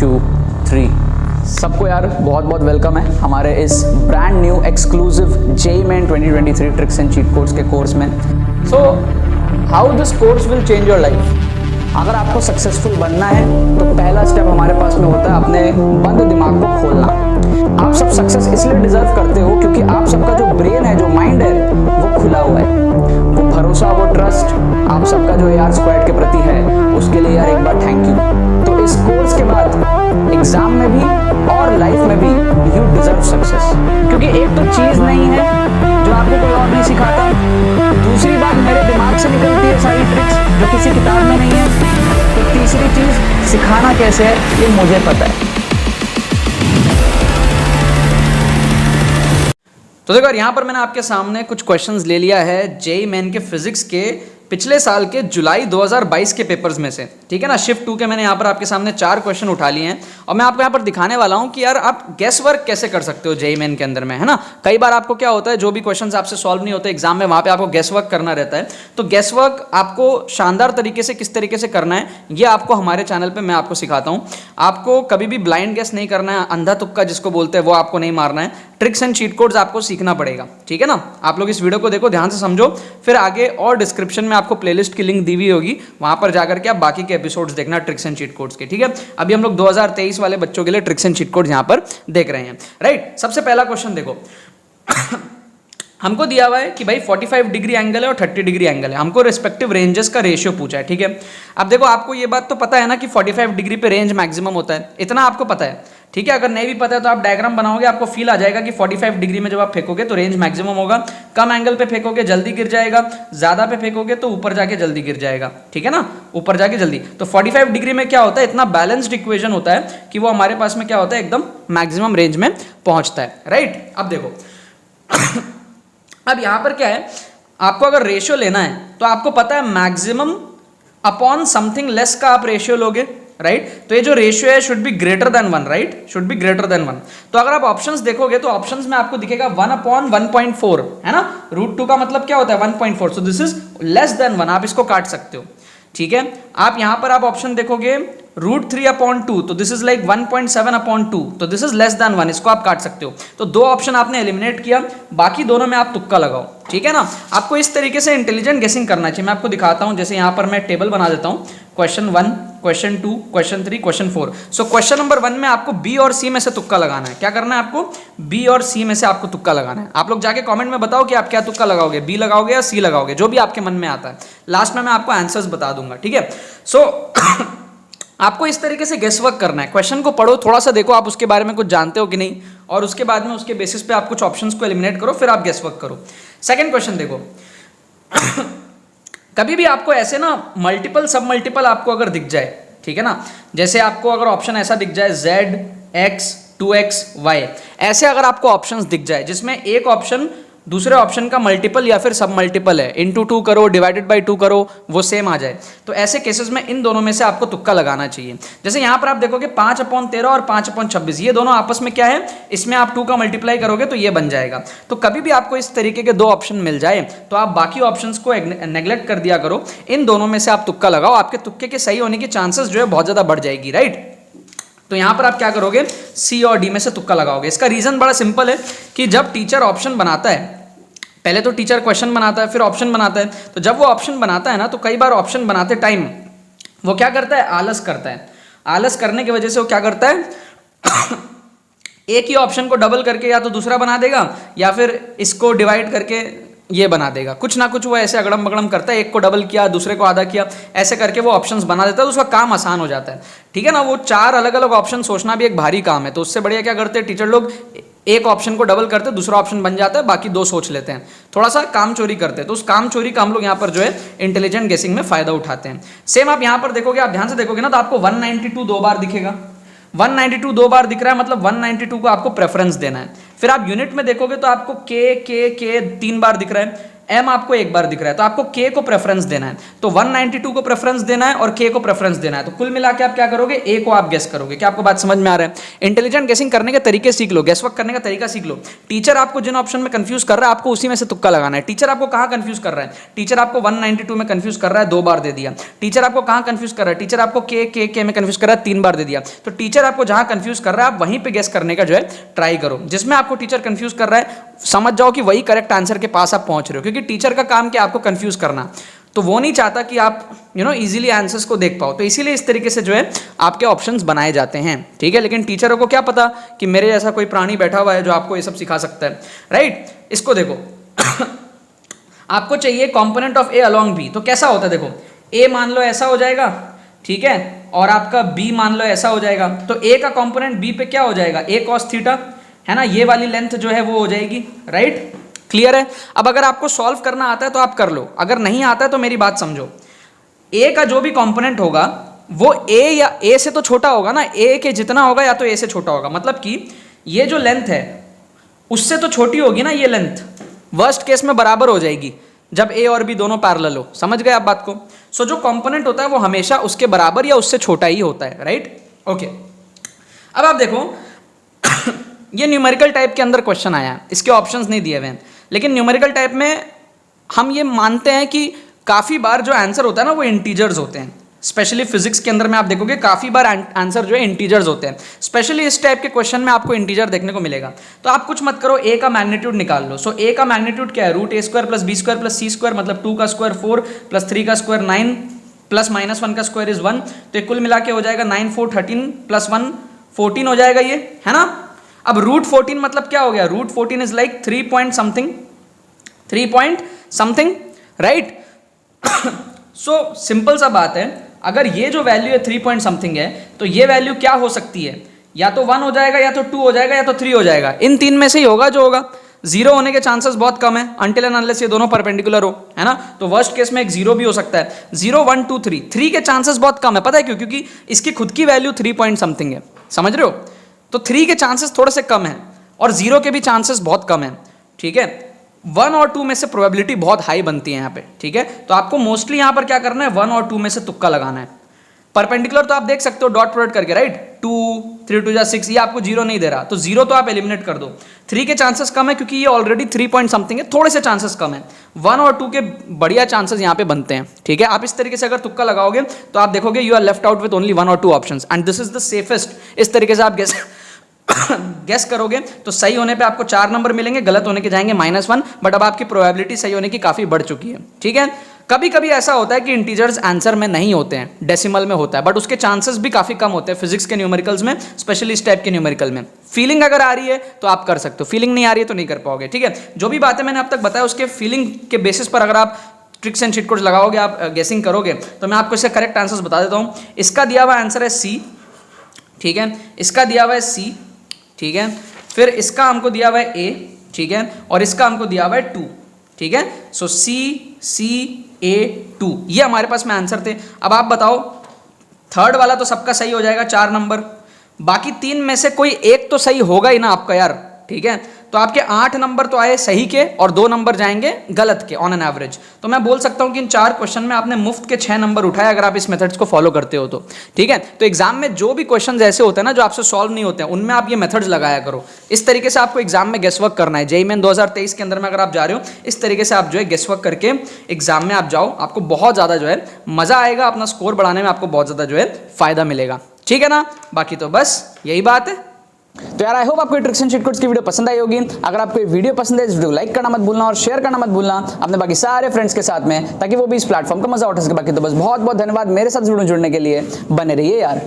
2 3। सबको यार बहुत बहुत वेलकम है हमारे इस brand new exclusive JEE main 2023 tricks and cheat codes के कोर्स में। So how this course will change your life. अगर आपको सक्सेसफुल बनना है तो पहला स्टेप हमारे पास में होता है अपने बंद दिमाग को खोलना। आप सब सक्सेस इसलिए डिजर्व करते हो क्योंकि आप सबका जो ब्रेन है, जो माइंड है, वो खुला हुआ है। वो भरोसा, वो ट्रस्ट आप सबका जो यार स्क्वाड के प्रति है, उसके लिए यार एक बार थैंक यू। तो इस कोर्स के बाद एग्जाम में भी और लाइफ में भी यू डिजर्व सक्सेस, क्योंकि एक तो चीज नहीं है जो आपको कोई और नहीं सिखाता, दूसरी बात मेरे दिमाग से निकलती है सारी ट्रिक्स जो किसी किताब में नहीं है, तो तीसरी चीज सिखाना कैसे है ये मुझे पता है। तो देखो यहाँ पर मैंने आपके सामने कुछ क्वेश्चंस ले लिया है जेईई मेन के फिजिक्स के पिछले साल के जुलाई 2022 के पेपर्स में से, ठीक है ना। शिफ्ट 2 के मैंने यहाँ पर आपके सामने 4 क्वेश्चन उठा लिए हैं और मैं आपको यहाँ पर दिखाने वाला हूँ कि यार आप गेस वर्क कैसे कर सकते हो जेईई मेन के अंदर में, है ना। कई बार आपको क्या होता है, जो भी क्वेश्चंस आपसे सॉल्व नहीं होते एग्जाम में, वहाँ पे आपको गेस वर्क करना रहता है। तो गेस वर्क आपको शानदार तरीके से किस तरीके से करना है ये आपको हमारे चैनल पर मैं आपको सिखाता हूँ। आपको कभी भी ब्लाइंड गेस नहीं करना है, अंधा तुक्का जिसको बोलते हैं वो आपको नहीं मारना है। ट्रिक्स एंड चीट कोड्स आपको सीखना पड़ेगा, ठीक है ना। आप लोग इस वीडियो को देखो, ध्यान से समझो, फिर आगे और डिस्क्रिप्शन में आपको प्लेलिस्ट की लिंक दी हुई होगी, वहां पर जाकर के आप बाकी के एपिसोड्स देखना ट्रिक्स एंड चीट कोड्स के, ठीक है। अभी हम लोग 2023 वाले बच्चों के लिए ट्रिक्स एंड चीट कोड्स यहां पर देख रहे हैं, राइट। सबसे पहला क्वेश्चन देखो हमको दिया हुआ है कि भाई 45 डिग्री एंगल है और 30 डिग्री एंगल है, हमको रिस्पेक्टिव रेंजेस का रेशियो पूछा है, ठीक है। अब देखो आपको ये बात तो पता है ना कि 45 डिग्री पे रेंज मैक्सिमम होता है, इतना आपको पता है, ठीक है। अगर नहीं भी पता है तो आप डायग्राम बनाओगे, आपको फील आ जाएगा कि 45 डिग्री में जब आप फेंकोगे तो रेंज मैक्सिमम होगा। कम एंगल पे फेंकोगे जल्दी गिर जाएगा, ज्यादा पे फेंकोगे तो ऊपर जाके जल्दी गिर जाएगा, ठीक है ना, ऊपर जाके जल्दी। तो 45 डिग्री में क्या होता है, इतना बैलेंस्ड इक्वेशन होता है कि वो हमारे पास में क्या होता है, एकदम मैक्सिमम रेंज में पहुंचता है, राइट। अब देखो अब यहां पर क्या है, आपको अगर रेशियो लेना है तो आपको पता है मैक्सिमम अपॉन समथिंग लेस का आप रेशियो लोगे, राइट। तो ये जो रेशियो है should be greater than 1, right, should be greater than 1। तो अगर आप ऑप्शंस देखोगे तो ऑप्शंस में आपको दिखेगा 1/1.4, है ना। √2 का मतलब क्या होता है 1.4, so this is less than 1, आप इसको काट सकते हो, ठीक है। आप यहां पर आप ऑप्शन देखोगे √3/2, तो दिस इज लाइक 1.7/2, तो दिस इज लेस देन 1, इसको आप काट सकते हो। तो 2 ऑप्शन आपने एलिमिनेट किया, बाकी दोनों में आप तुक्का लगाओ, ठीक है ना। आपको इस तरीके से इंटेलिजेंट गेसिंग करना चाहिए। मैं आपको दिखाता हूं, जैसे यहां पर मैं टेबल बना देता हूं, question 1, question 2, question 3, question 4। So question number 1 में आपको बी और सी में से तुक्का लगाना है। क्या करना है आपको, बी और सी में से आपको तुक्का लगाना है। आप लोग जाके कमेंट में बताओ कि आप क्या तुक्का लगाओगे, बी लगाओगे या सी लगाओगे, जो भी आपके मन में आता है। लास्ट में मैं आपको आंसर्स बता दूंगा, ठीक है। सो आपको इस तरीके से गेस वर्क करना है। क्वेश्चन को पढ़ो, थोड़ा सा देखो आप उसके बारे में कुछ जानते हो कि नहीं, और उसके बाद में उसके बेसिस पे आप कुछ ऑप्शंस को एलिमिनेट करो, फिर आप गेस वर्क करो। सेकंड क्वेश्चन देखो कभी भी आपको ऐसे ना मल्टीपल सब मल्टीपल आपको अगर दिख जाए, ठीक है ना, जैसे आपको अगर ऑप्शन ऐसा दिख जाए Z, X, 2X, Y, ऐसे अगर आपको ऑप्शंस दिख जाए जिसमें एक ऑप्शन दूसरे ऑप्शन का मल्टीपल या फिर सब मल्टीपल है, इंटू 2 करो, डिवाइडेड बाई 2 करो, वो सेम आ जाए, तो ऐसे केसेस में इन दोनों में से आपको तुक्का लगाना चाहिए। जैसे यहाँ पर आप देखोगे 5/13 और 5/26, ये दोनों आपस में क्या है, इसमें आप 2 का मल्टीप्लाई करोगे तो ये बन जाएगा। तो कभी भी आपको इस तरीके के 2 ऑप्शन मिल जाए तो आप बाकी ऑप्शंस को नेग्लेक्ट कर दिया करो, इन दोनों में से आप तुक्का लगाओ, आपके तुक्के के सही होने की चांसेस जो है बहुत ज्यादा बढ़ जाएगी, राइट। तो यहां पर आप क्या करोगे, सी और डी में से तुक्का लगाओगे। इसका रीजन बड़ा सिंपल है कि जब टीचर ऑप्शन बनाता है, पहले तो टीचर क्वेश्चन बनाता है फिर ऑप्शन बनाता है, तो जब वो ऑप्शन बनाता है ना तो कई बार ऑप्शन बनाते टाइम वो क्या करता है, आलस करता है। आलस करने की वजह से वो क्या करता है एक ही ऑप्शन को डबल करके या तो दूसरा बना देगा या फिर इसको डिवाइड करके ये बना देगा, कुछ ना कुछ वो ऐसे अगड़म बगड़म करता है, एक को डबल किया दूसरे को आधा किया, ऐसे करके वो ऑप्शंस बना देता है, तो उसका काम आसान हो जाता है, ठीक है ना। वो 4 अलग अलग ऑप्शन सोचना भी एक भारी काम है, तो उससे बढ़िया क्या करते हैं टीचर लोग, एक ऑप्शन को डबल करते हैं, दूसरा ऑप्शन बन जाता है, बाकी 2 सोच लेते हैं, थोड़ा सा काम चोरी करते हैं। तो उस काम चोरी का हम लोग यहाँ पर जो है इंटेलिजेंट गेसिंग में फायदा उठाते हैं। सेम आप यहाँ पर देखोगे, आप ध्यान से देखोगे ना तो आपको 192 2 बार दिखेगा, 192 2 बार दिख रहा है, मतलब 192 को आपको प्रेफरेंस देना है। फिर आप यूनिट में देखोगे तो आपको के 3 बार दिख रहा है, m आपको एक बार दिख रहा है, तो आपको k को प्रेफरेंस देना है, तो 192 को प्रेफरेंस देना है और k को प्रेफरेंस देना है, तो कुल मिला के आप क्या करोगे, a को आप गेस करोगे। क्या आपको बात समझ में आ रहा है? इंटेलिजेंट गेसिंग करने के तरीके सीख लो, गेस वर्क करने का तरीका सीख लो। टीचर आपको जिन ऑप्शन में कंफ्यूज कर रहा है आपको उसी में से तुक्का लगाना है। टीचर आपको कहां कंफ्यूज कर रहा है? टीचर आपको 192 में कंफ्यूज कर रहा है, 2 बार दे दिया। टीचर आपको कहां कंफ्यूज कर रहा है? टीचर आपको के में कंफ्यूज कर रहा है, 3 बार दे दिया। तो टीचर आपको जहां कंफ्यूज कर रहा है आप वहीं पे गेस करने का जो है ट्राई करो। जिसमें आपको टीचर कंफ्यूज कर रहा है समझ जाओ कि वही करेक्ट आंसर के पास आप पहुंच रहे हो, क्योंकि टीचर का काम क्या आपको कंफ्यूज करना, तो वो नहीं चाहता कि आप इजीली आंसर्स को देख पाओ, तो इसीलिए इस तरीके से जो है आपके ऑप्शंस बनाए जाते हैं, ठीक है। लेकिन टीचरों को क्या पता कि मेरे जैसा कोई प्राणी बैठा हुआ है जो आपको ये सब सिखा सकता है, राइट। इसको देखो आपको चाहिए component of A along B, तो कैसा होता है देखो, ए मान लो ऐसा हो जाएगा, ठीक है, और आपका बी मान लो ऐसा हो जाएगा, तो ए का कंपोनेंट बी पे क्या हो जाएगा, ए कॉस थीटा, है ना, ये वाली लेंथ जो है वो हो जाएगी, राइट। क्लियर है? अब अगर आपको सॉल्व करना आता है तो आप कर लो, अगर नहीं आता है तो मेरी बात समझो। ए का जो भी कंपोनेंट होगा वो ए या ए से तो छोटा होगा ना, ए के जितना होगा या तो ए से छोटा होगा, मतलब कि ये जो लेंथ है उससे तो छोटी होगी ना ये लेंथ, वर्स्ट केस में बराबर हो जाएगी जब ए और बी दोनों पैरेलल हो। समझ गए आप बात को? सो जो कंपोनेंट होता है वो हमेशा उसके बराबर या उससे छोटा ही होता है, राइट। ओके, अब आप देखो ये न्यूमेरिकल टाइप के अंदर क्वेश्चन आया है, इसके ऑप्शंस नहीं दिए हुए हैं, लेकिन न्यूमेरिकल टाइप में हम ये मानते हैं कि काफ़ी बार जो आंसर होता है ना वो इंटीजर्स होते हैं। स्पेशली फिजिक्स के अंदर में आप देखोगे काफ़ी बार आंसर जो है इंटीजर्स होते हैं, स्पेशली इस टाइप के क्वेश्चन में आपको इंटीजर देखने को मिलेगा। तो आप कुछ मत करो, ए का मैग्नीट्यूड निकाल लो। सो ए का मैग्नीट्यूड क्या है, root A square plus B square plus C square, मतलब 2 का स्क्वायर 4 प्लस 3 का स्क्वायर 9 प्लस -1 का स्क्वायर इज 1, तो कुल मिला के हो जाएगा 9 4 13 प्लस 1 14 हो जाएगा ये, है ना। अब रूट 14 मतलब क्या हो गया, root 14 is like 3 point something, right. So simple सा बात है, अगर ये जो वैल्यू है 3 पॉइंट समथिंग है तो ये वैल्यू क्या हो सकती है, या तो 1 हो जाएगा, या तो 2 हो जाएगा, या तो 3 हो जाएगा। इन तीन में से ही होगा जो होगा। 0 होने के चांसेस बहुत कम है अनटिल एंड अनलेस ये दोनों परपेंडिकुलर हो, है ना। तो वर्स्ट केस में एक 0 भी हो सकता है। 0 1 2 3 के चांसेस बहुत कम है, पता है क्यों? क्योंकि इसकी खुद की वैल्यू 3 पॉइंट समथिंग है, समझ रहे हो। तो 3 के चांसेस थोड़े से कम है और 0 के भी चांसेस बहुत कम है, ठीक है। 1 और 2 में से प्रोबेबिलिटी बहुत हाई बनती है यहाँ पे, ठीक है। तो आपको मोस्टली यहाँ पर क्या करना है, 1 और 2 में से तुक्का लगाना है। परपेंडिकुलर तो आप देख सकते हो डॉट प्रोडक्ट करके, राइट। 2 3 2 6, ये आपको 0 नहीं दे रहा, तो 0 तो आप एलिमिनेट कर दो। 3 के चांसेस कम है क्योंकि ये ऑलरेडी 3 पॉइंट समथिंग है, थोड़े से चांसेस कम है। 1 और 2 के बढ़िया चांसेस यहाँ पे बनते हैं, ठीक है। आप इस तरीके से अगर तुक्का लगाओगे तो आप देखोगे you are left out with only 1 और 2 options and this is the safest. इस तरीके से आप गेस करोगे तो सही होने पे आपको 4 नंबर मिलेंगे, गलत होने के जाएंगे -1, बट अब आपकी प्रोबेबिलिटी सही होने की काफी बढ़ चुकी है, ठीक है। कभी कभी ऐसा होता है कि इंटीजर्स आंसर में नहीं होते हैं, डेसिमल में होता है, बट उसके चांसेस भी काफी कम होते हैं फिजिक्स के न्यूमेरिकल्स में, स्पेशली इस टाइप के न्यूमेरिकल में। फीलिंग अगर आ रही है तो आप कर सकते हो, फीलिंग नहीं आ रही है तो नहीं कर पाओगे, ठीक है। जो भी बातें मैंने अब तक बताया उसके फीलिंग के बेसिस पर अगर आप ट्रिक्स एंड चिट कोड्स लगाओगे, आप गेसिंग करोगे, तो मैं आपको इसके करेक्ट आंसर्स बता देता हूँ। इसका दिया हुआ आंसर है सी, ठीक है। इसका दिया हुआ है सी, ठीक है। फिर इसका हमको दिया हुआ है ए, ठीक है, और इसका हमको दिया हुआ है 2, ठीक है। सो C A 2 ये हमारे पास में आंसर थे। अब आप बताओ, थर्ड वाला तो सबका सही हो जाएगा 4 नंबर, बाकी 3 में से कोई एक तो सही होगा ही ना आपका यार, ठीक है। तो आपके 8 नंबर तो आए सही के और 2 नंबर जाएंगे गलत के ऑन एन एवरेज। तो मैं बोल सकता हूं कि इन 4 क्वेश्चन में आपने मुफ्त के 6 नंबर उठाए अगर आप इस मेथड्स को फॉलो करते हो तो, ठीक है। तो एग्जाम में जो भी क्वेश्चन ऐसे होते हैं ना जो आपसे सॉल्व नहीं होते हैं, उनमें आप ये मेथड्स लगाया करो। इस तरीके से आपको एग्जाम में गेस वर्क करना है। जेईई मेन 2023 के अंदर में अगर आप जा रहे हो, इस तरीके से आप जो है गेस वर्क करके एग्जाम में आप जाओ, आपको बहुत ज़्यादा जो है मजा आएगा, अपना स्कोर बढ़ाने में आपको बहुत ज़्यादा जो है फायदा मिलेगा, ठीक है ना। बाकी तो बस यही बात है। तो यार आई होप आपको ट्रिक्स एंड चिट कोड्स की वीडियो पसंद आई होगी। अगर आपको ये वीडियो पसंद है इस वीडियो को लाइक करना मत भूलना और शेयर करना मत भूलना अपने बाकी सारे फ्रेंड्स के साथ में, ताकि वो भी इस प्लेटफॉर्म का मजा उठा सके। बाकी तो बस बहुत बहुत धन्यवाद मेरे साथ जुड़ने के लिए, बने रहिए यार।